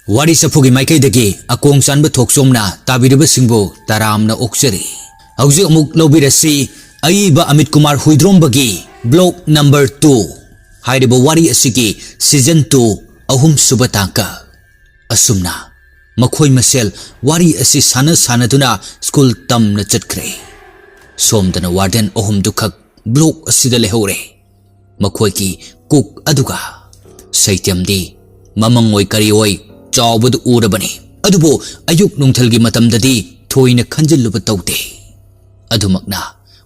Wari CHAPHUꯒꯤ ꯃꯥꯏꯀꯩꯗꯒꯤ ꯑꯀꯣꯡꯆꯥꯟꯕ ꯊꯣꯛꯆꯣꯝꯅ ꯇꯥꯕꯤꯔꯤꯕꯁꯤꯡꯕꯨ ꯇꯔꯥꯝꯅ ꯑꯣꯛꯆꯔꯤ꯫ ꯍꯧꯖꯤꯛ ꯑꯃꯨꯛ ꯂꯧꯕꯤꯔꯁꯤ ꯑꯏꯕ ꯑꯃꯤꯠ ꯀꯨꯃꯥꯔ ꯍꯨꯏꯗ꯭ꯔꯣꯝꯕꯒꯤ ꯕ꯭ꯂꯣꯛ ꯅꯝꯕꯔ 2 ꯍꯥꯏꯔꯤꯕ ꯋꯥꯔꯤ ꯑꯁꯤꯒꯤ ꯁꯤꯖꯟ 2 ꯑꯍꯨꯝꯁꯨꯕ ꯇꯥꯡꯀ꯫ ꯑꯁꯨꯝꯅ ꯃꯈꯣꯏ ꯃꯁꯦꯜ ꯋꯥꯔꯤ ꯑꯁꯤ ꯁꯥꯟꯅꯗꯨꯅ ꯁ꯭ꯀꯨꯜ ꯇꯝꯅ ꯆꯠꯈ꯭ꯔꯦ꯫ ꯁꯣꯝꯗꯅ ꯋꯥꯔꯗꯦꯟ ꯑꯍꯨꯝꯗꯨꯈꯛ ꯕ꯭ꯂꯣꯛ ꯑꯁꯤꯗ ꯂꯩꯍꯧꯔꯦ꯫ ꯃꯈꯣꯏꯒꯤ ꯀꯨꯛ ꯑꯗꯨꯒ ꯁꯩꯇ꯭ꯌꯝꯗꯤ ꯃꯃꯪꯑꯣꯏ ꯀꯔꯤꯑꯣꯏ ꯆꯥꯎꯕꯗꯨ ꯎꯔꯕꯅꯤ, ꯑꯗꯨꯕꯨ ꯑꯌꯨꯛ ꯅꯨꯡꯊꯤꯜꯒꯤ ꯃꯇꯝꯗꯗꯤ ꯊꯣꯏꯅ ꯈꯟꯖꯤꯜꯂꯨꯕ ꯇꯧꯗꯦ꯫ ꯑꯗꯨꯃꯛꯅ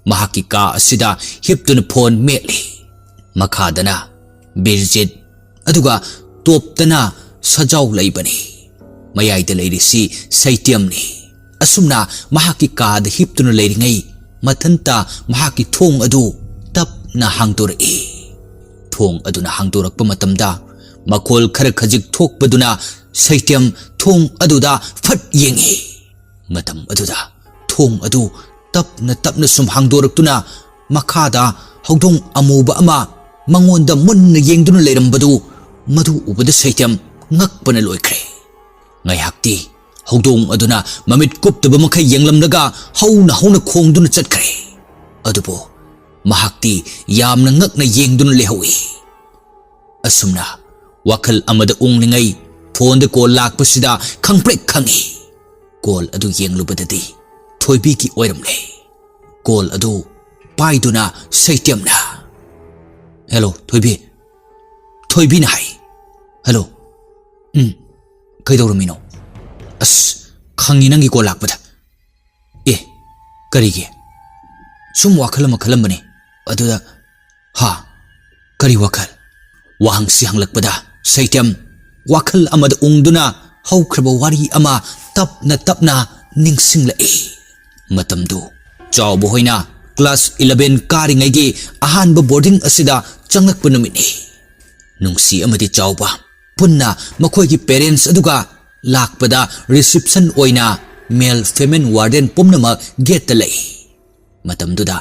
ꯃꯍꯥꯛꯀꯤ ꯀꯥ ꯑꯁꯤꯗ ꯍꯤꯞꯇꯨꯅ ꯐꯣꯟ ꯃꯦꯠꯂꯤ꯫ ꯃꯈꯥꯗꯅ ꯕꯤꯔꯖꯤꯠ ꯑꯗꯨꯒ ꯇꯣꯞꯇꯅ ꯁꯖꯥꯎ ꯂꯩꯕꯅꯤ꯫ ꯃꯌꯥꯏꯗ ꯂꯩꯔꯤꯁꯤ ꯁꯩꯇ꯭ꯌꯝꯅꯤ꯫ ꯑꯁꯨꯝꯅ ꯃꯍꯥꯛꯀꯤ ꯀꯥꯗ ꯍꯤꯞꯇꯨꯅ ꯂꯩꯔꯤꯉꯩ ꯃꯊꯟꯇ ꯃꯍꯥꯛꯀꯤ ꯊꯣꯡ ꯑꯗꯨ ꯇꯞꯅ ꯍꯥꯡꯗꯣꯔꯛꯏ꯫ ꯊꯣꯡ ꯑꯗꯨꯅ ꯍꯥꯡꯗꯣꯔꯛꯄ ꯃꯇꯝꯗ ꯃꯈꯣꯜ ꯈꯔ ꯈꯖꯤꯛ ꯊꯣꯛꯄꯗꯨꯅ ꯁꯩꯇ꯭ꯌꯝ ꯊꯣꯡ ꯑꯗꯨꯗ ꯐꯠ ꯌꯦꯡꯉꯤ꯫ ꯃꯇꯝ ꯑꯗꯨꯗ ꯊꯣꯡ ꯑꯗꯨ ꯇꯞꯅ ꯁꯨꯝ ꯍꯥꯡꯗꯣꯔꯛꯇꯨꯅ ꯃꯈꯥꯗ ꯍꯧꯗꯣꯡ ꯑꯃꯨꯕ ꯑꯃ ꯃꯉꯣꯟꯗ ꯃꯨꯟꯅ ꯌꯦꯡꯗꯨꯅ ꯂꯩꯔꯝꯕꯗꯨ ꯃꯗꯨ ꯎꯕꯗ ꯁꯩꯇ꯭ꯌꯝ ꯉꯛꯄꯅ ꯂꯣꯏꯈ꯭ꯔꯦ꯫ ꯉꯥꯏꯍꯥꯛꯇꯤ ꯍꯧꯗꯣꯡ ꯑꯗꯨꯅ ꯃꯃꯤꯠ ꯀꯨꯞꯇꯕ ꯃꯈꯩ ꯌꯦꯡꯂꯝꯂꯒ ꯍꯧꯅ ꯈꯣꯡꯗꯨꯅ ꯆꯠꯈ꯭ꯔꯦ꯫ ꯑꯗꯨꯕꯨ ꯃꯍꯥꯛꯇꯤ ꯌꯥꯝꯅ ꯉꯛꯅ ꯌꯦꯡꯗꯨꯅ ꯂꯩꯍꯧꯏ꯫ ꯑꯁꯨꯝꯅ ꯋꯥꯈꯜ ꯑꯃꯗ ꯎꯡꯂꯤꯉꯩ ꯐꯣꯟꯗ ꯀꯣꯜ ꯂꯥꯛꯄꯁꯤꯗ ꯈꯪꯄ꯭ꯔꯦꯛ ꯈꯪꯏ꯫ ꯀꯣꯜ ꯑꯗꯨ ꯌꯦꯡꯂꯨꯕꯗꯗꯤ ꯊꯣꯏꯕꯤꯒꯤ ꯑꯣꯏꯔꯝꯂꯦ꯫ ꯀꯣꯜ ꯑꯗꯨ ꯄꯥꯏꯗꯨꯅ ꯁꯩꯇ꯭ꯌꯝꯅ "ꯍꯦꯂꯣ ꯊꯣꯏꯕꯤ." ꯊꯣꯏꯕꯤꯅ ꯍꯥꯏ, "ꯍꯦꯂꯣ, ꯀꯩꯗꯧꯔꯝꯃꯤꯅꯣ? ꯑꯁ ꯈꯪꯉꯤ ꯅꯪꯒꯤ ꯀꯣꯜ ꯂꯥꯛꯄꯗ." "ꯑꯦ ꯀꯔꯤꯒꯤ?" "ꯁꯨꯝ ꯋꯥꯈꯜ ꯑꯃ ꯈꯜꯂꯝꯕꯅꯤ, ꯑꯗꯨꯗ." "ꯍꯥ, ꯀꯔꯤ ꯋꯥꯈꯜ?" ꯋꯥꯍꯪꯁꯤ ꯍꯪꯂꯛꯄꯗ ꯁꯩꯇ꯭ꯌꯝ ꯋꯥꯈꯜ ꯑꯃꯗ ꯎꯡꯗꯨꯅ ꯍꯧꯈ꯭ꯔꯕ ꯋꯥꯔꯤ ꯑꯃ ꯇꯞꯅ ꯅꯤꯡꯁꯤꯡꯂꯛꯏ꯫ ꯃꯇꯝꯗꯨ ꯆꯥꯎꯕ ꯍꯣꯏꯅ ꯀ꯭ꯂꯥꯁ 11 ꯀꯥꯔꯤꯉꯩꯒꯤ ꯑꯍꯥꯟꯕ ꯕꯣꯔꯗꯤꯡ ꯑꯁꯤꯗ ꯆꯪꯂꯛꯄ ꯅꯨꯃꯤꯠꯅꯤ꯫ ꯅꯨꯡꯁꯤ ꯑꯃꯗꯤ ꯆꯥꯎꯕ ꯄꯨꯟꯅ ꯃꯈꯣꯏꯒꯤ ꯄꯦꯔꯦꯟꯁ ꯑꯗꯨꯒ ꯂꯥꯛꯄꯗ ꯔꯤꯁꯤꯞꯁꯟ ꯑꯣꯏꯅ ꯃꯦꯜ ꯐꯤꯃꯦꯜ ꯋꯥꯔꯗꯦꯟ ꯄꯨꯝꯅꯃꯛ ꯒꯦꯠꯇ ꯂꯩ꯫ ꯃꯇꯝꯗꯨꯗ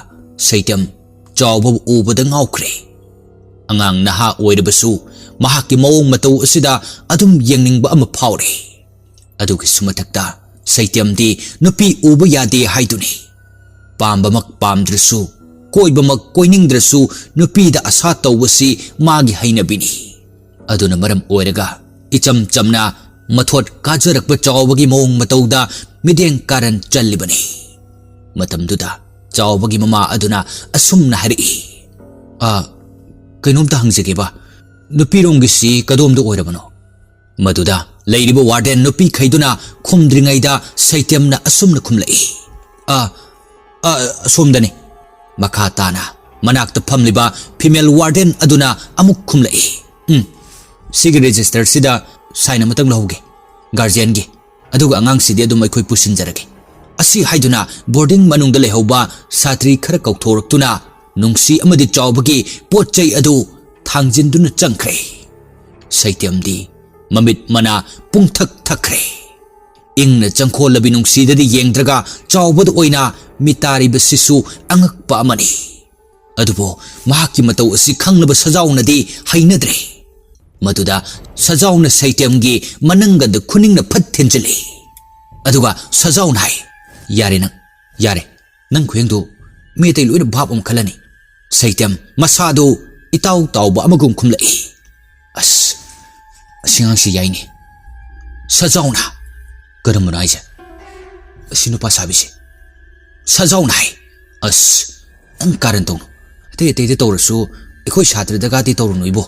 ꯁꯩꯇ꯭ꯌꯝ ꯆꯥꯎꯕꯕꯨ ꯎꯕꯗ ꯉꯥꯎꯈ꯭ꯔꯦ꯫ ꯑꯉꯥꯡ ꯅꯍꯥ ꯑꯣꯏꯔꯕꯁꯨ ꯃꯍꯥꯛꯀꯤ ꯃꯑꯣꯡ ꯃꯇꯧ ꯑꯁꯤꯗ ꯑꯗꯨꯝ ꯌꯦꯡꯅꯤꯡꯕ ꯑꯃ ꯐꯥꯎꯔꯦ꯫ ꯑꯗꯨꯒꯤꯁꯨ ꯃꯊꯛꯇ ꯁꯩꯇ꯭ꯌꯝꯗꯤ ꯅꯨꯄꯤ ꯎꯕ ꯌꯥꯗꯦ ꯍꯥꯏꯗꯨꯅꯤ꯫ ꯄꯥꯝꯕꯃꯛ ꯄꯥꯝꯗ꯭ꯔꯁꯨ ꯀꯣꯏꯕꯃꯛ ꯀꯣꯏꯅꯤꯡꯗ꯭ꯔꯁꯨ ꯅꯨꯄꯤꯗ ꯑꯁꯥ ꯇꯧꯕꯁꯤ ꯃꯥꯒꯤ ꯍꯩꯅꯕꯤꯅꯤ꯫ ꯑꯗꯨꯅ ꯃꯔꯝ ꯑꯣꯏꯔꯒ ꯏꯆꯝ ꯆꯝꯅ ꯃꯊꯣꯠ ꯀꯥꯖꯔꯛꯄ ꯆꯥꯎꯕꯒꯤ ꯃꯑꯣꯡ ꯃꯇꯧꯗ ꯃꯤꯠꯌꯦꯡ ꯀꯥꯔꯟ ꯆꯜꯂꯤꯕꯅꯤ꯫ ꯃꯇꯝꯗꯨꯗ ꯆꯥꯎꯕꯒꯤ ꯃꯃꯥ ꯑꯗꯨꯅ ꯑꯁꯨꯝꯅ ꯍꯥꯏꯔꯛꯏ, "ꯀꯩꯅꯣꯝꯇ ꯍꯪꯖꯒꯦꯕ, ꯅꯨꯄꯤꯔꯣꯝꯒꯤꯁꯤ ꯀꯗꯣꯝꯗ ꯑꯣꯏꯔꯕꯅꯣ?" ꯃꯗꯨꯗ ꯂꯩꯔꯤꯕ ꯋꯥꯔꯗꯦꯟ ꯅꯨꯄꯤꯈꯩꯗꯨꯅ ꯈꯨꯝꯗ꯭ꯔꯤꯉꯩꯗ ꯁꯩꯇ꯭ꯌꯝꯅ ꯑꯁꯨꯝꯅ ꯈꯨꯝꯂꯛꯏ, "ꯑꯁꯣꯝꯗꯅꯤ." ꯃꯈꯥ ꯇꯥꯅ ꯃꯅꯥꯛꯇ ꯐꯝꯂꯤꯕ ꯐꯤꯃꯦꯜ ꯋꯥꯔꯗꯦꯟ ꯑꯗꯨꯅ ꯑꯃꯨꯛ ꯈꯨꯝꯂꯛꯏ, "ꯁꯤꯒꯤ ꯔꯦꯖꯤꯁꯇꯔꯁꯤꯗ ꯁꯥꯏꯟ ꯑꯃꯇꯪ ꯂꯧꯍꯧꯒꯦ, ꯒꯥꯔꯖꯤꯌꯟꯒꯤ, ꯑꯗꯨꯒ ꯑꯉꯥꯡꯁꯤꯗꯤ ꯑꯗꯨꯝ ꯑꯩꯈꯣꯏ ꯄꯨꯁꯤꯟꯖꯔꯒꯦ." ꯑꯁꯤ ꯍꯥꯏꯗꯨꯅ ꯕꯣꯔꯗꯤꯡ ꯃꯅꯨꯡꯗ ꯂꯩꯍꯧꯕ ꯁꯥꯇ꯭ꯔꯤ ꯈꯔ ꯀꯧꯊꯣꯔꯛꯇꯨꯅ ꯅꯨꯡꯁꯤ ꯑꯃꯗꯤ ꯆꯥꯎꯕꯒꯤ ꯄꯣꯠꯆꯩ ꯑꯗꯨ ꯊꯥꯡꯖꯤꯟꯗꯨꯅ ꯆꯪꯈ꯭ꯔꯦ꯫ ꯁꯩꯇ꯭ꯌꯝꯗꯤ ꯃꯃꯤꯠ ꯃꯅꯥ ꯄꯨꯡꯊꯛ ꯊꯛꯈ꯭ꯔꯦ꯫ ꯏꯪꯅ ꯆꯪꯈꯣꯜꯂꯕꯤ ꯅꯨꯡꯁꯤꯗꯗꯤ ꯌꯦꯡꯗ꯭ꯔꯒ ꯆꯥꯎꯕꯗ ꯑꯣꯏꯅ ꯃꯤꯇꯥꯔꯤꯕꯁꯤꯁꯨ ꯑꯉꯛꯄ ꯑꯃꯅꯤ꯫ ꯑꯗꯨꯕꯨ ꯃꯍꯥꯛꯀꯤ ꯃꯇꯧ ꯑꯁꯤ ꯈꯪꯂꯕ ꯁꯖꯥꯎꯅꯗꯤ ꯍꯩꯅꯗ꯭ꯔꯦ꯫ ꯃꯗꯨꯗ ꯁꯖꯥꯎꯅ ꯁꯩꯇ꯭ꯌꯝꯒꯤ ꯃꯅꯪꯒꯟꯗ ꯈꯨꯅꯤꯡꯅ ꯐꯠ ꯊꯤꯟꯖꯤꯜꯂꯤ꯫ ꯑꯗꯨꯒ ꯁꯖꯥꯎꯅ ꯍꯥꯏ, "ꯌꯥꯔꯦ, ꯅꯪ ꯈꯨꯌꯦꯡꯗꯨ ꯃꯤ ꯑꯇꯩ ꯂꯣꯏꯅ ꯚꯥꯞ ꯑꯃ ꯈꯜꯂꯅꯤ." ꯁꯩꯇ꯭ꯌꯝ ꯃꯁꯥꯗꯨ ꯏꯇꯥꯎ ꯇꯥꯎꯕ ꯑꯃꯒꯨꯝ ꯈꯨꯝꯂꯛꯏ, "ꯑꯁꯤ ꯑꯉꯥꯡꯁꯤ ꯌꯥꯏꯅꯦ." ꯁꯖꯥꯎꯅ, "ꯀꯔꯝꯕꯅꯣ ꯍꯥꯏꯁꯦ?" "ꯑꯁꯤ ꯅꯨꯄꯥ ꯁꯥꯕꯤꯁꯦ." ꯁꯖꯥꯎꯅ ꯍꯥꯏ, "ꯅꯪ ꯀꯥꯔꯟ ꯇꯧꯅꯨ, ꯑꯇꯩꯗ ꯇꯧꯔꯁꯨ ꯑꯩꯈꯣꯏ ꯁꯥꯇ꯭ꯔꯗꯒꯗꯤ ꯇꯧꯔꯨꯅꯨ ꯏꯕꯣ,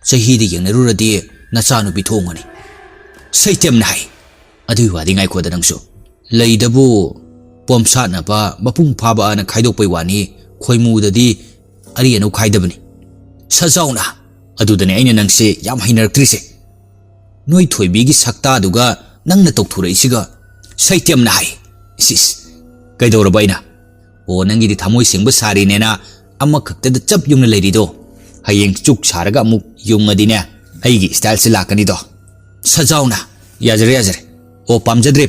ꯆꯍꯤꯗ ꯌꯦꯡꯅꯔꯨꯔꯗꯤ ꯅꯆꯥꯅꯨꯄꯤ ꯊꯣꯡꯒꯅꯤ." ꯁꯩꯇ꯭ꯌꯝꯅ ꯍꯥꯏ, "ꯑꯗꯨꯒꯤ ꯋꯥꯗꯤ ꯉꯥꯏꯈꯣꯗ ꯅꯪꯁꯨ, ꯂꯩꯗꯕꯨ ꯄꯣꯝꯁꯥꯠꯅꯕ ꯃꯄꯨꯡ ꯐꯥꯕꯅ ꯈꯥꯏꯗꯣꯛꯄꯩ ꯋꯥꯅꯤ, ꯈꯣꯏꯃꯨꯗꯗꯤ ꯑꯔꯤ ꯑꯅꯧ ꯈꯥꯏꯗꯕꯅꯤ." ꯁꯖꯥꯎꯅ, "ꯑꯗꯨꯗꯅꯦ ꯑꯩꯅ ꯅꯪꯁꯦ ꯌꯥꯝ ꯍꯩꯅꯔꯛꯇ꯭ꯔꯤꯁꯦ, ꯅꯣꯏ ꯊꯣꯏꯕꯤꯒꯤ ꯁꯛꯇꯥꯗꯨꯒ ꯅꯪꯅ ꯇꯧꯊꯣꯔꯛꯏꯁꯤꯒ." ꯁꯩꯇ꯭ꯌꯝꯅ ꯍꯥꯏ, "ꯀꯩꯗꯧꯔꯕ ꯑꯩꯅ? ꯑꯣ, ꯅꯪꯒꯤꯗꯤ ꯊꯃꯣꯏ ꯁꯦꯡꯕ ꯁꯥꯔꯤꯅꯦꯅ ꯑꯃꯈꯛꯇꯗ ꯆꯞ ꯌꯨꯡꯅ ꯂꯩꯔꯤꯗꯣ, ꯍꯌꯦꯡ ꯆꯨꯛ ꯁꯥꯔꯒ ꯑꯃꯨꯛ ꯌꯨꯡꯉꯗꯤꯅꯦ ꯑꯩꯒꯤ ꯁ꯭ꯇꯥꯏꯜꯁꯦ ꯂꯥꯛꯀꯅꯤꯗꯣ." ꯁꯖꯥꯎꯅ, "ꯌꯥꯖꯔꯦ, ꯑꯣ ꯄꯥꯝꯖꯗ꯭ꯔꯦ."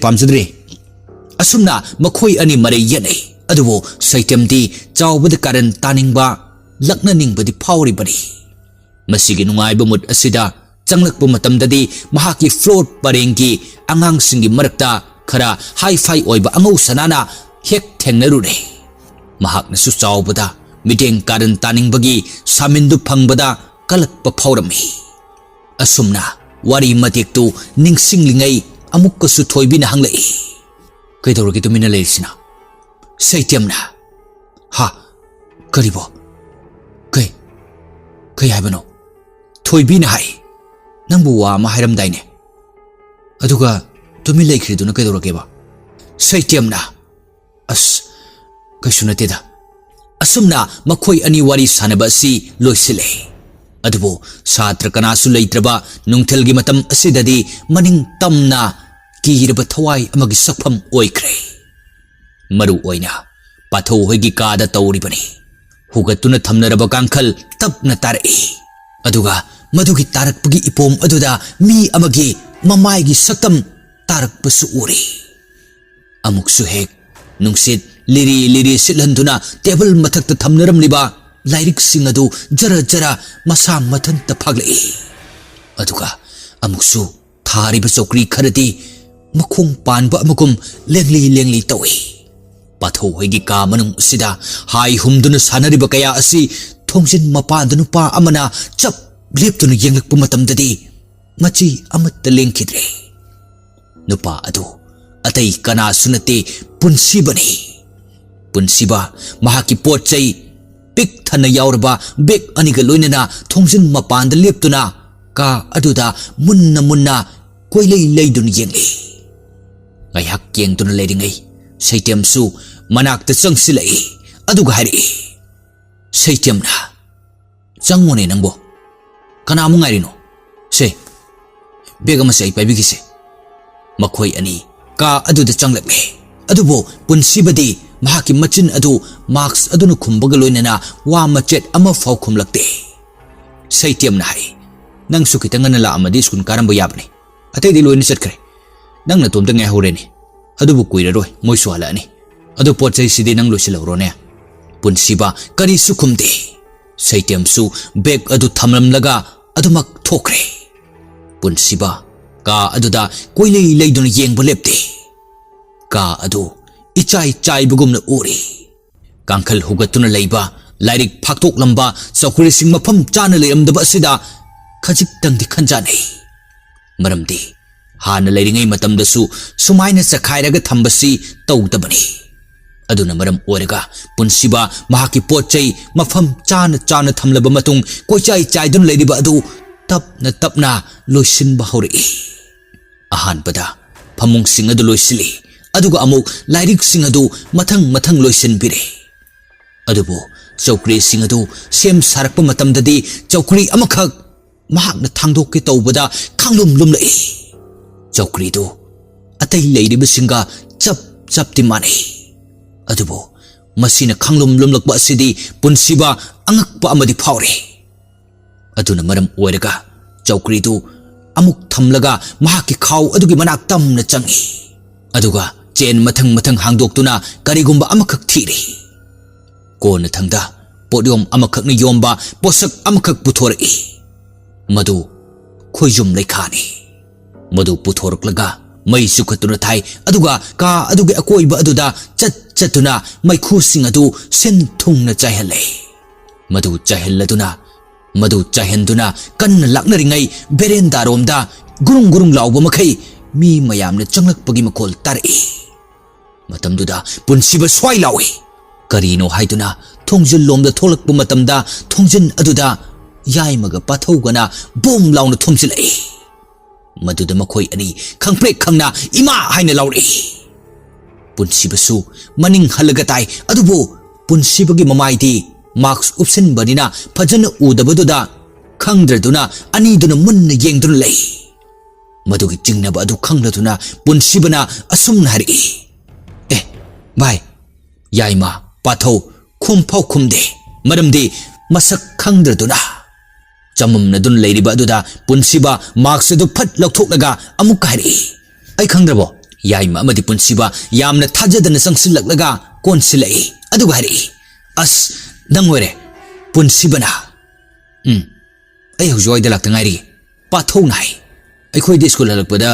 ꯑꯁꯨꯝꯅ ꯃꯈꯣꯏ ꯑꯅꯤ ꯃꯔꯩ ꯌꯦꯠꯅꯩ꯫ ꯑꯗꯨꯕꯨ ꯁꯩꯇ꯭ꯌꯝꯗꯤ ꯆꯥꯎꯕꯗ ꯀꯥꯔꯟ ꯇꯥꯅꯤꯡꯕ, ꯂꯛꯅꯅꯤꯡꯕꯗꯤ ꯐꯥꯎꯔꯤꯕꯅꯤ꯫ ꯃꯁꯤꯒꯤ ꯅꯨꯡꯉꯥꯏꯕ ꯃꯨꯠ ꯑꯁꯤꯗ चंगलक मतमददी महाकी फ्लोर परेंगी अंगांग सिंगी मरकता खरा हाई फाई ओइबा अंगौ सनाना हेक थेंगनरुरे महाकनसु चावबदा मिटेंग कारन तानिंगबगी सामिंदु फंगबदा कलकप फावरमी असुमना वारी मतेक्तु निंगसिंगलिंगै अमुक्कसु थोइबिना हंगलई कैदौरगे तुमिना लेसिना सैत्यमना हा करिबो कई हाइबनो थोइबिना हाइ नंबु वा मा हाइरमदाइने अदुगा तुमि लेख्रिदुना कैदौरगेबा सैत्यमना अस कैसु नतेदा असुमना मखोई अनि वारी सानबा असि लोइसिले अदुबो छात्र कनासु लेत्रबा नुंगथलगी मतम असिददी मनिंग तमना कीरबा थवाई अमगी सकफम ओइख्रे मरु ओइना पाथौ होइगी कादा तौरिबनी हुगतुना थमनरबा कांखल तपना तारई अदुगा मधुगी तारकपगी इपोम अदुदा मी अमगी ममाइगी सकम तारकपसु उरी अमुकसु हेक नुंगसित लिरी लिरी सिलहंदुना टेबल मथक्ता थमनरमलिबा लाइरिक सिंह अदु जरा जरा मसा मथंत फागलई अदुगा अमुकसु थारिबा चौकरी खरदी मखोंग पानबा अमकुम लेंगली लेंगली तौई पाथौ होइगी का मनुंग सिदा हाई हुमदुना सानरिबा कया असि थोंजिन मपान नुपा अमना चप लेप्तुना येंगलकपा मतमददी मची अमत्त लेंखिद्रे नुपा अदु अतै कनासु नते पुनसिबनी पुनसिबा महाकी पोटचै पिक थना यावरबा बेग अनिगा लोइनना थोंजिन मपान लेप्तुना का अदुदा मुन्ना मुन्ना कोइलै लेइदुन येंगली गायहाक येंगतुना लेरिङै सैत्यमसु मनाक्ता चंगसिलै अदुगा हारि सैत्यमना चंगोने नंगबो कनामु ngairino से बेग अमसे आई पाइबिगिसे मखोई अनि का अदुदा चंगलक्ले अदुबो पुनसिबदी महाकी मचिन अदु मार्क्स अदुनु खुंबगा लोइनना वा मचेट अमा फाव खुमलक्ते सैत्यमना हाइ नंगसु खितंगना ला अमदी स्कूल कारंबो याबने अतैदि लोइन चटखरे नंगना तोमता ngai होरेनि अदुबु कुइररोय मोइसु हलानि अदु पोचै सिदि नंग लोइसिलौरोने पुनसिबा करी सुखुमदे सैत्यमसु बेग अदु थमलमलगा अदुमक थोखरे पुनसिबा का अदुदा कोइलै लेइदुन येंगबो लेप्ते का अदु इचाई चाइबगुमना उरी कांखल हुगतुना लेइबा लाइरिक फाक्तोक लंबा चौकरी सिंह मफम चाना लेरमदबा असिदा खजिक्तंगदि खंजानै मरमदि हाना लेरिङै मतमदसु सुमाइना चखाइरगा थंबसि तौदबनी अदुना मरम ओरगा पुनसिबा महाकी पोचै मफम चाना चाना थमलबा मतुंग कोइचाई चाइदुन लेरिबा अदु तपना तपना लोइसिनबा हौरई अहानबदा फमुंग सिंह अदु लोइसिली अदुगा अमुक लाइरिक सिंह अदु मथंग मथंग लोइसिनबिरे अदुबो चौकरी सिंह अदु सेम सारकपा मतमददी चौकरी अमखक महाकना थांदोके तौबदा खांगलुम लुमलई चौकरी दो अतै लेरिबा सिंगा चप चपति माने अदुबो मसिना खांगलुम लुमलकबा असिदी पुनसिबा अंगकपा अमदि फावरे अदुना मरम ओरगा चौकरी दो अमुक थमलगा महाकी खाव अदुगी मनाक तमना चंगी अदुगा चेन मथंग मथंग हांगदोक्तुना करिगुंबा अमखक थीरे कोन थंगदा पोडियम अमखकनि योंबा पोसक अमखक पुथोरई मदु खोइजुम लेखानी मदु पुथोरकलगा मई सुखतुना थाई अदुगा का अदुगे अकोइबा अदुदा चतुना मैखु सिंह अदु सेन थुंगना चाहले मदु चाहलदुना मदु चाहन्दुना कन्न लाक्नरिङै बेरेन्दा रोमदा गुरुङ गुरुङ लाउबा मखै मी मयामने चंगलकपगी मखोल तारई मतमदुदा पुनसिबा स्वाइ लावे करिनो हाइदुना थोंजिन लोमदा थोलकपा मतमदा थोंजिन अदुदा याइमगा पाथौगना बोम लाउना थुमसिलै मदुदा मखोइ अनि खंप्रेक खंगना इमा हाइना लाउरे पुनसिबसु मनिंग हलगा ताइ अदुबो पुनसिबगी ममाइदी मार्क्स उपसिन बनिना फजन उदबदुदा खंद्रदुना अनिदुना मुन्न येंगदुना लई मदुगी चिंगनबा अदु खंगलदुना पुनसिबना असुमना हरि ए भाई याइमा पाथौ खुमफाउ खुमदे मरमदि मसक खंद्रदुना चममनदुन लेरिबा अदुदा पुनसिबा मार्क्स अदु फट लौथोकलगा अमुक हरि आई खंद्रबो याइमा अमदि पुनसिबा यामना थाजदना संगसिलकलगा कोनसिलै अदुगा हरि अस नंगोरे पुनसिबना आई हुजोइदा लाक्ता ngairi pathau nai akhoi de school halakpada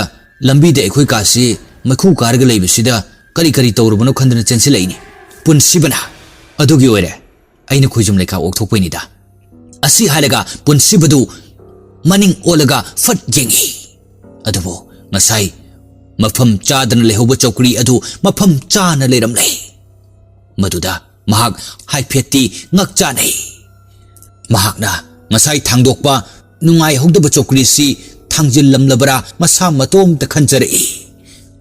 lambi de akhoi ka si makhu karga leibasida kari kari tawrubano khandana chensilaini punsibana adugi oire aina khoijum lekha okthokpainida asi halaga punsibadu maning olaga fat yengi adubo ngasai mafam chadana lehoba chokri adu mafam chana leramle maduda mahak haipeti ngakchanai mahakna ngasai thangdokpa nungai hogdaba chokri si thangjil lamlabara masa matom ta khanjare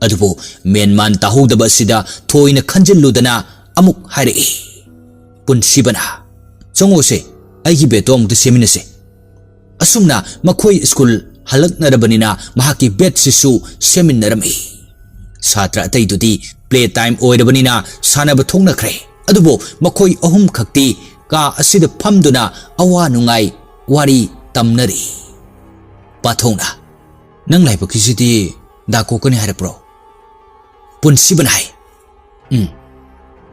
adubo menman tahogdaba sida thoina khanjilludana amuk haire punsibana chongose aigi betom ta seminase asumna makhoi school halaknarabanina mahaki bet sisu seminarami satra taidudi play time oirabanina sanaba thongnakhre adubo makhoi ahum khakti ka asida phamduna awa nungai wari tamnari pathongna nang laiba kisidi dako kani harapro punsibanai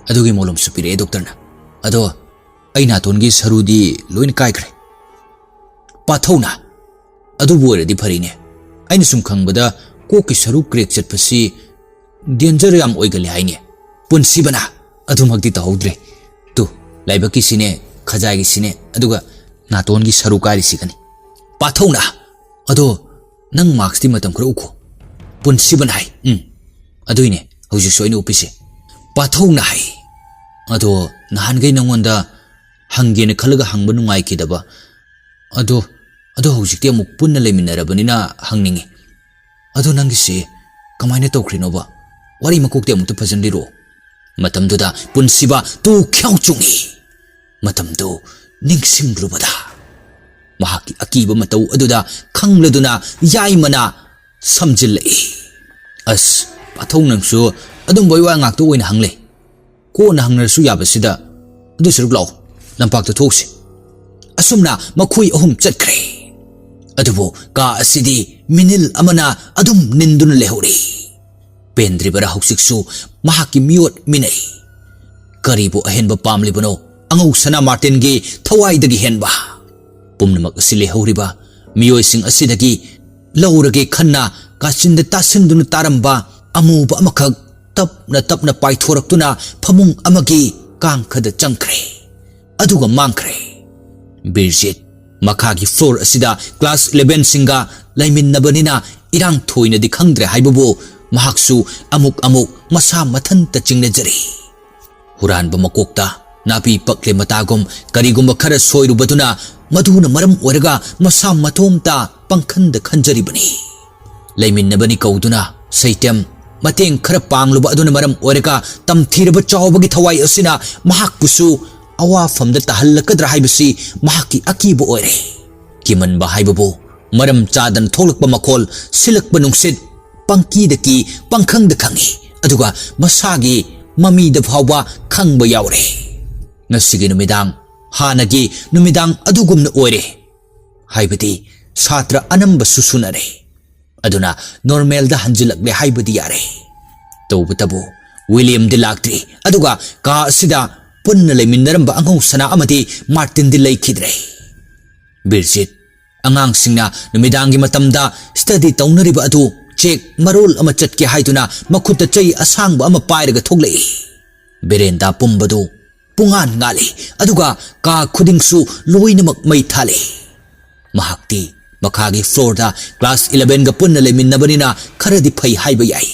adugi molom supire doctor na ado aina tongi sarudi loin kaikre pathongna adubu oradi pharine aina sum khangbada koki saru crack chatpasi danger yam oigali haine punsibana adumakti tahodre tu laiba kisine khajagi sine aduga natongi saru kari sikani pathongna ado nang marks ti matam khro ukho punsibanai aduine hoji soine upise pathongna hai ado nahan gai nangonda hangene khalaga hangba nungai kidaba ado hojikti amuk punna leminarabanina hangningi ado nangisi kamaina tawkhrinoba wari makokti amuk phajandiro matamduda punsiba tu khyauchungi matamdu ningsingrubada mahaki akiba matau aduda khangladuna yaimana samjillai as pathong nangsu adum boiwa ngakto oina hangle ko na hangnasu yabasida adu siruk law lampak to thokse asumna makhui ahum chatkre adubo ka asidi minil amana adum ninduna lehori pendribara hausiksu mahaki miot minai karibu ahenba pamlibano angau sana martin gi thawai dagi henba pumnamak asile horiba miyoi sing asidagi laurage khanna kachinda tasinduna taramba amuba amakhak tapna paithoraktuna phamung amagi kangkhada changkhre aduga mangkhre birjit makhagi floor asida class 11 singa laiminnabanina irang thoina di khangdre haibabu mahaksu amuk masa mathanta chingnejari huranba makokta napi pakle matagum karigumba khara soirubaduna maduna maram oraga masa mathomta pangkhanda khanjari bani laiminnabani kauduna saitem mateng khara pangluba aduna maram oraga tamthiraba chawbagi thawai asina mahakpusu awa famda tahallakadra haibasi mahaki akibu oire kimanba haibabu maram chadan tholakpa makhol silakpa nungsit pangki daki pangkhang da khangi aduga masagi mami da phawba khangba yaure ngasigi numidang hanagi numidang adugumna oire haibati satra anamba susunare aduna normal da hanjilakle haibati yare tawbatabu William de Lactri aduga ka sida punna leminaramba angau sana amati Martin de Laikidre Birjit angang singna numidangi matamda study taunariba adu check marul ama chatke haiduna makhutta chei asangba ama pairaga thoglei berenda pumbadu pungan ngali aduga ka khudingsu loinamak mai thale mahakti makhagi floor da class 11 ga punna leminnabanina kharadi phai haiba yai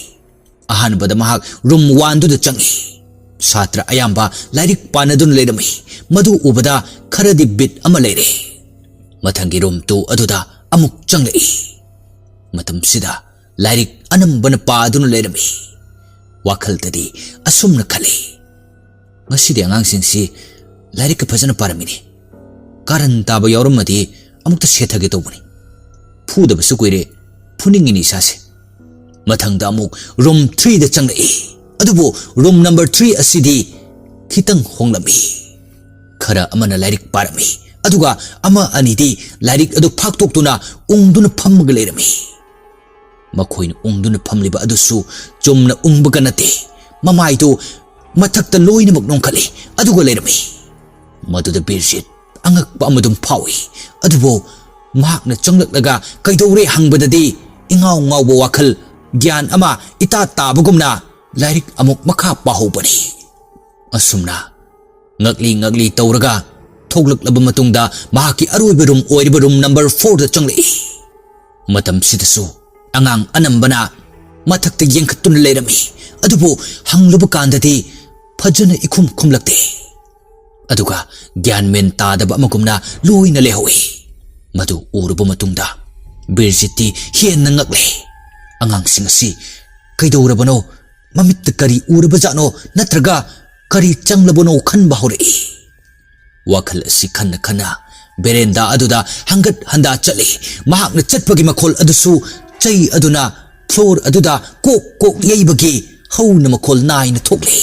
ahanbada mahak room 1 du da changi satra ayamba lairik panadun lerami madu ubada kharadi bit ama lere mathangi room 2 aduda amuk changlei matam sida lairik anambana padun lerami wakhal tadi asumna khale ngasidi angang singsi lairik ka phajana paramini karan taba yawramadi amukta sethage tobani phuda basu koire phuningini sase mathangda amuk room 3 da changlei adubo room number 3 asidi khitang honglami khara amana lairik parami aduga ama anidi lairik adu phaktoktuna ungduna phammaga lerami makhoin ungduna phamliba adusu chumna ungbaga nate mamaitu mathakta loinamak nongkhale aduga lerami maduda Birjit angakpa amadum phawi adubo mahakna changlak kaidore hangbadadi ingaw ngawbo wakhal gyan ama ita tabagumna lairik amuk makha pahobani asumna ngakli tawraga thoglak matungda mahaki aroiba room oiriba room number 4 da changlai matam sidasu angang anambana mathakta yengkhatun leirami adubu hangluba kandati phajana ikhum khumlakte aduga gyan men tadaba amagumna loina lehowi madu uruba matungda Birjiti hiena ngakle angang singasi kaidorabano mamit kari urabajano natraga kari changlabano khanba hore wakhal si khana berenda aduda hangat handa chale mahakna chatpagi makhol adusu chai aduna floor aduda kok yeibagi hauna makhol naina thokle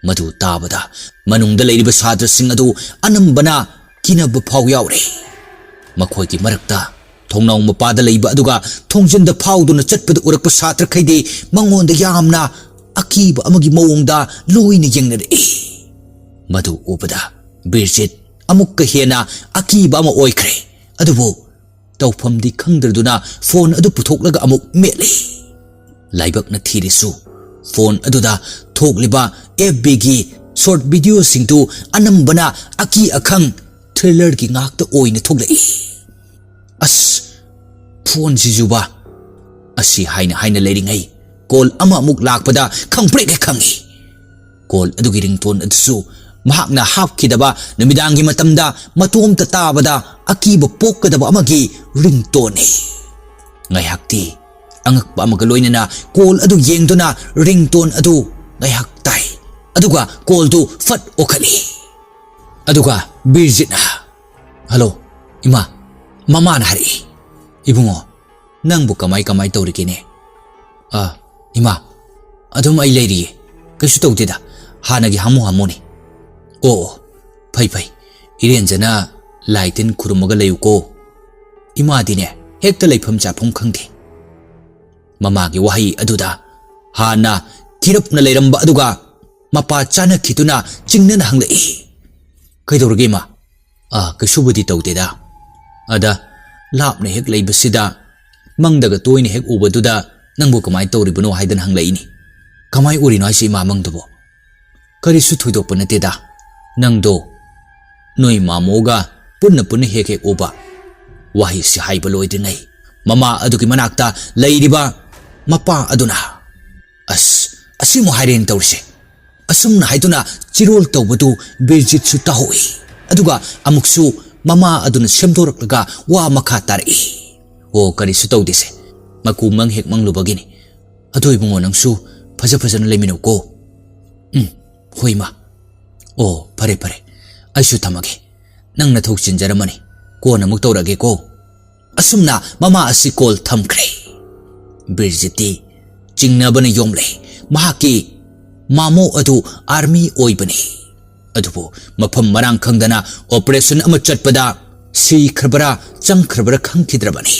madu tabada manungda leiriba sadra sing adu anambana kinaba phaw yaure makhoi ki marakta thongnau mapada leiba aduga thongjinda phawduna chatpada urakpa satra khaide mangonda yamna akiba amagi mawongda loina yengnare madu ubada birjit amukka hena akiba ama oikhre adubo tawphamdi khangdraduna phone adu puthoklaga amuk mele laibakna thirisu phone aduda thokliba FB gi short video singtu anambana aki akhang trailer ki ngakta oina thoklei as phone jijuba asi haina leiringai call ama muk lakpada khangprek khangi call adugi ringtone adusu mahakna hapkidaba namidangi matamda matom ta tabada akiba pokkadaba amagi ringtone ngai hakti angakpa amaga loinana call adu yengduna ringtone adu ngai haktai aduga call tu fat okhali aduga birjitna hello ima mama na hari ibungo nangbu kamai tawrikine ima adum ai leiri kasu tawtida hanagi hamu ni phai irenjana laitin khurumaga leyuko ima dine hekta leifam chapum khangde mama gi wahi aduda hana kirapna leiramba aduga mapa chana khituna chingnana hanglei kaidorge ma kasubudi tawteda ada lapna hek leibasida mangdaga toine hek ubaduda nangbu kamai tawribano haidan hangleini kamai urino aisi ma mangdubo karisu thoidokpa nateda nangdo noi mamoga punna hek uba wahi si haiba loidringai mama aduki manakta leiriba mapa aduna asimu hairen tawrse asumna haiduna chirol tawbadu birjit su tahoi aduga amuksu mama aduna semdoraklaga wa makha tari kari su tawdise maku mang hek manglubagini adoi bungo nangsu phajana lemino ko hoima pare aisu thamage nangna thokchin jaramani ko namuk tawrage ko asumna mama asi call thamkre birjiti chingnabana yomle mahaki mamo adu army oibani adubo mafam marang khangdana operation ama chatpada si kharbara chang kharbara khangkidrabani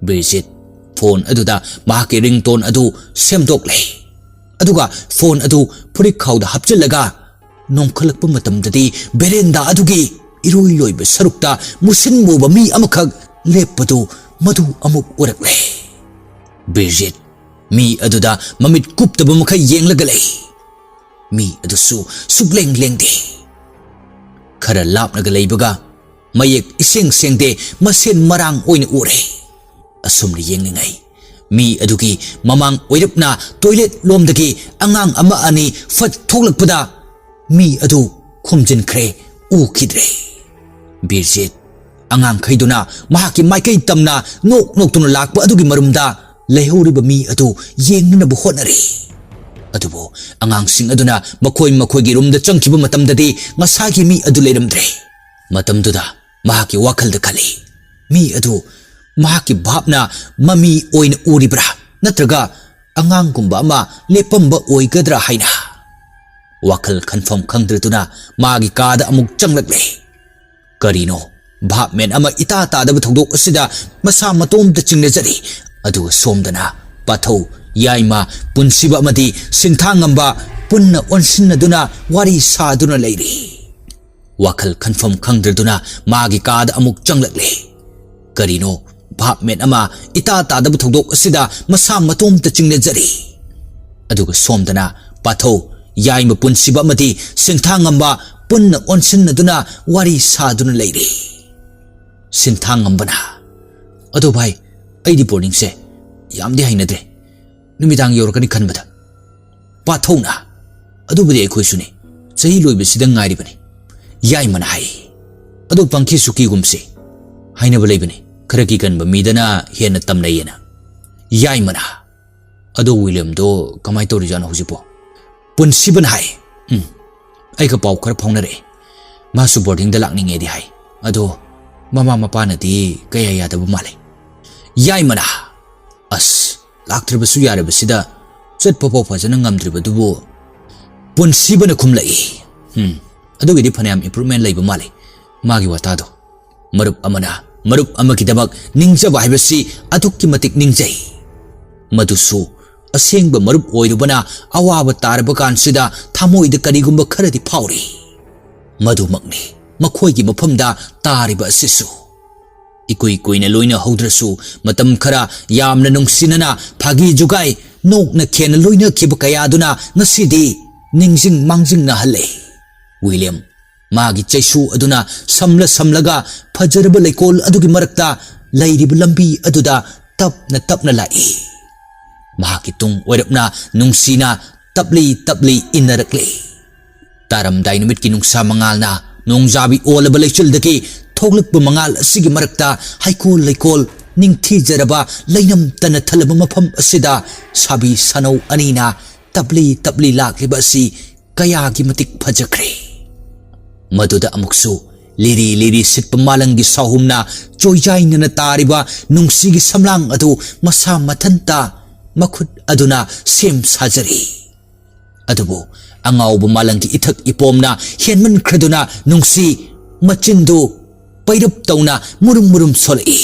birjit phone aduda mahaki ringtone adu semdokle aduga phone adu puri khawda hapchillaga nongkhalakpa matamdadi berenda adugi iroi loiba sarukta musin moba mi amakhak lepadu madu amuk urakle birjit mi aduda mamit kuptaba makha yenglaga lei mi adusu sugleng lengde khara lapnaga leibaga mayek iseng sengde masen marang oina ure asumri yengningai mi adugi mamang oirapna toilet lomdagi angang ama ani fat thoklakpada mi adu khumjinkhre ukhidre birjit angang khaiduna mahaki maikai tamna noktuna lakpa adugi marumda lehuriba mi adu yengnanabu hotnari adubo angang sing aduna makhoi gi room da changkiba matamdadi ngasagi mi adu leiramdre matamduda mahaki wakhalda khali mi adu mahaki bhapna mami oina uribra natraga angang gumba ama lepamba oigadra haina wakhal khanfam khangdratuna magi kada amuk changlakle karino bhapmen ama ita tadaba thodok asida masa matom da chingnajari adu somdana pathau yaima punsiba amadi sinthangamba punna onsinnaduna wari saduna leiri wakhal khanfam khangdraduna magi kada amuk changlakle Karino, Bap met ama, ita tada butogdok asida, masa matom ta chingna jari. Aduga somdana, Patho, Yai mapun siba mati, Sintangamba, Punna onsin na duna, Wari saduna lady. Sintangambana. Ado bhai, Aidi boarding se, Yamdi hainadre. Numitang yorkani kanbada. Patho na. Ado bade ekhoisuni. Sahi loibe sidang ngari bani. Yai manahai. Ado pangki suki gumse. Haina balay bani. Karaki kanba midana hena tamnayena. Yai mana. Ado William do kamay tori jana husipo. Punsi banahai. Ay ka pau kar paunare. Masu boarding dalak ni ngedi hai. Ado mama mapana di kaya yada bumale. Yai mana. As laktriba su yara basida. Sat papaw fajana ngamtriba dubo. Punsi bana kumlai. Ado gidi panayam improvement lay bumale. Magi watado. Marup amana. Marup amakidabak ningjaba haibasi atukki matik ningjai. Madusu asengba marup oirubana awaba taraba kansida thamoida karigumba kharadi phauri. Madu makni makhoigi mafamda tariba asisu. Ikui kuina loina haudrasu matam khara yamna nungsinana phagi jugai nokna khena loina khiba kayaduna ngasidi ningjing mangjing na hale. William Magi chaisu aduna samlaga fajaraba leikol adugi marakta lairiba lambi aduda tapna lai. Mahaki tung oirapna nungsina tapli inarakle. Taram dynamite ki nungsa mangalna nungjabi olaba leichildaki thoglakba mangal asigi marakta haikol leikol ningthi jaraba leinam tana thalaba mafam asida sabi sanau anina tapli lakliba asi kayagi matik fajakre. Maduda amuksu liri sitpa malangi sahumna choijaina na tariba nungsigi samlang adu masa mathanta makhut aduna sem sajari. Adubu angawba malangi ithak ipomna henman khraduna nungsi machindu pairap tauna murum solai.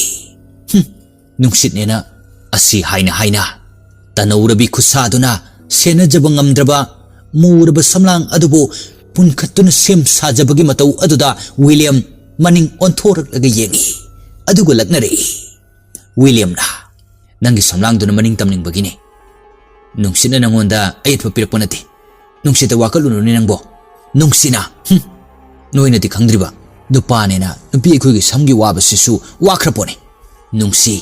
Nungsit nena asi haina tanaurabi khusaduna sena jabangamdraba muraba samlang adubu Punkatuna sem sajabagi matau aduda William maning onthorak laga yengi. Aduga lagnare. William na. Nangi samlang duna maning tamning bagini. Nungsina nangonda ayat papiraponati. Nungsita wakalunu ni nangbo. Nungsina. Noina di kangdriba. Nupane na nupi ikugi samgi waba sisu wakrapone. Nungsi.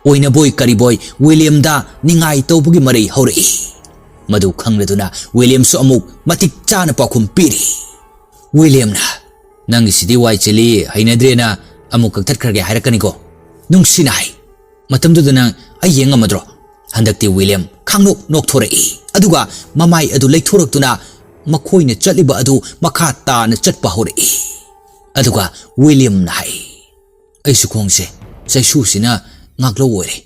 Oina boy kariboy William da ningay taubugi maray haurei. Madu khangladuna William su amuk matik chana pakhum piri. William na nangi sidi wai chili hainadrena amuk kaktatkrage hairakani ko. Nungsina hai. Matamduduna ay yengamadro. Handakti William khangnok nokthorei. Aduga mamay adu leithoraktuna makhoina chatliba adu makata na chatpa horei. Aduga William na hai. Ay sukhongse saisu sina ngaklo wore.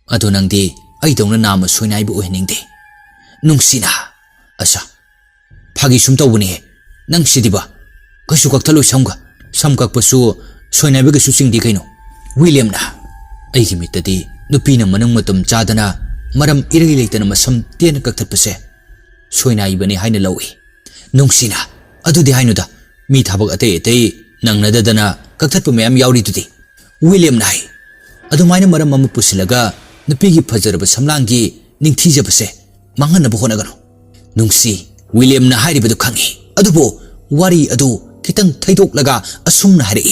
Adu nangdi ay dongna nama soinai bu oheningde. Nungsina asa phagi sumta wuni nang sidiba kasu kaktalo samkak pasu soinai bega susing di kaino. William na ay gimitadi nupina manang matam chadana maram iragi leitana masam tiyan kaktat pase soinai bani haina lawi. Nungsina adu di haino da mi thabak ate nang nadadana kaktat pa mayam yauri tudi. William na adu maina maram mama pusilaga nupigi fajaraba samlangi ningthija pase Mangan na buhon agano. Nungsi William na hari badu kangi. Adubo wari adu kitang thaidok laga asum na hari.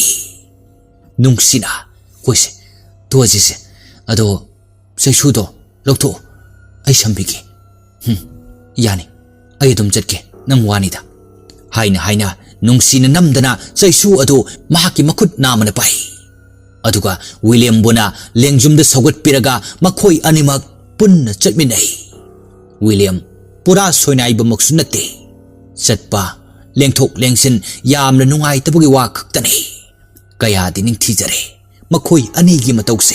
Nungsi na koise tuwa jise ado saisu do lokto ay sambigi. Yani ay adum jatke nang wani da. Haina nungsi na namdana saisu ado mahaki makut nama na pai. Aduga William bona lengjum da sagot piraga makhoi animak pun na chatminay. William pura soinai ba maksunate satpa lengthok lengsin yamna nungai tabugi wa khaktani kaya dining thijare makhoi ani gi matause.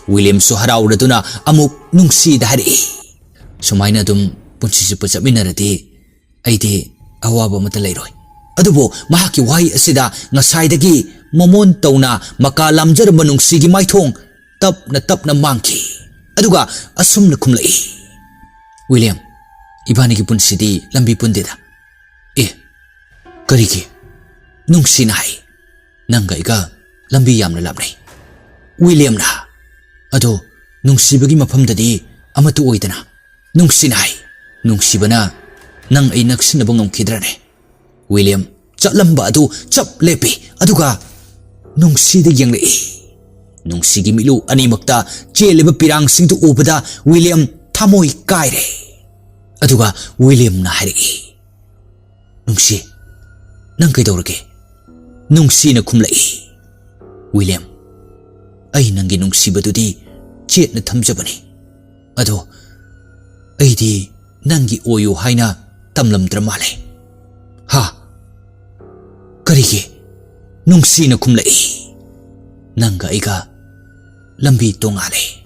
William so harawraduna amuk nungsi dahari sumaina dum punsi se pachaminarati aidi awaba mata leiroi. Adubo mahaki wai asida ngasaidagi momon tauna makalamjar manungsi gi maithong tapna mangki aduga asumna khumlai. William, ibani ki pun sidi lambi pun deda. Kariki, nungsi nai, nangga ika lambi yamna lamnai. William na. Ado, nungsibagi mapamdadi amatu oidana. Nungsinay. Nungsibana nang ay nagsinabang kidrane. William, chatlamba adu chap lepi. Aduga, nungsida yang lei. Nungsigi milu animakta cheleba pirang singtu ubada William thamoi kaire. Aduga William na hari. Nungsi, nang kaidorage. Nungsi na kumlai. William, ay nangi nungsibadudi chet na thamjabani. Ado, ay di nangi oyo haina tamlam dramale. Ha, karige, nungsi na kumlai. Nangga iga lambi tongale.